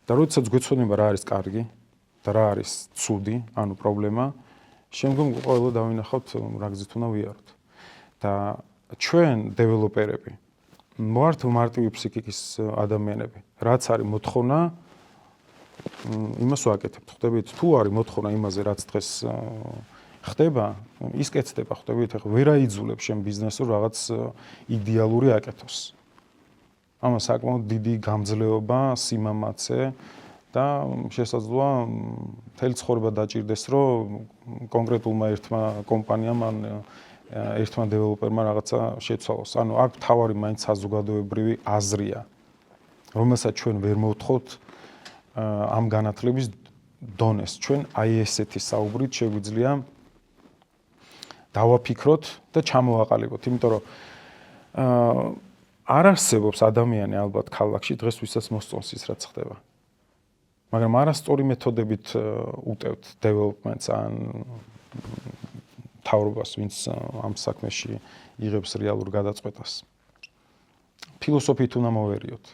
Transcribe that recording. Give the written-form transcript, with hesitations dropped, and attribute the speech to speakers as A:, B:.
A: და როდესაც გვეცოდება რა არის კარგი და რა არის ცუდი, ანუ პრობლემა, შემდგომ ყველა დავინახავთ რა გზით უნდა ვიაროთ. და ჩვენ დეველოპერები ვართ მარტივი ფსიქიკის ადამიანები. რაც არის მოთხოვნა, იმას ვაკეთებთ. ხვდებით, თუ არის მოთხოვნა იმაზე, რაც დღეს ხდება, ის კეთდება, ხვდებით, ახლა ვერ აიძულებ შენ ბიზნესს რომ რაღაც იდეალური აკეთოს. ამას საკმაოდ დიდი გამძლეობა, სიმამაცე და შესაძლოა მთელი ცხოვრება დაჭირდეს, რომ კონკრეტულმა ერთმა კომპანიამ ან ერთმა დეველოპერმა რაღაცა შეცვალოს. ანუ აქ თავარი მაინც საზოგადოებრივი აზრია, რომელსაც ჩვენ ვერ მოვთხოვთ ამ განათლების დონეს. ჩვენ აი ესეთი საუბრით შეგვიძლია დავაფიქროთ და ჩამოვაყალიბოთ, იმიტომ რომ არ არსებობს ადამიანი ალბათ ქალაქში დღეს ვისაც მოსწონს ის რაც ხდება. მაგრამ არასწორი მეთოდებით უტევთ დეველოპმენტს ან მთავრობას, ვინც ამ საქმეში იღებს რეალურ გადაწყვეტას. ფილოსოფიით უნდა მოვერიოთ.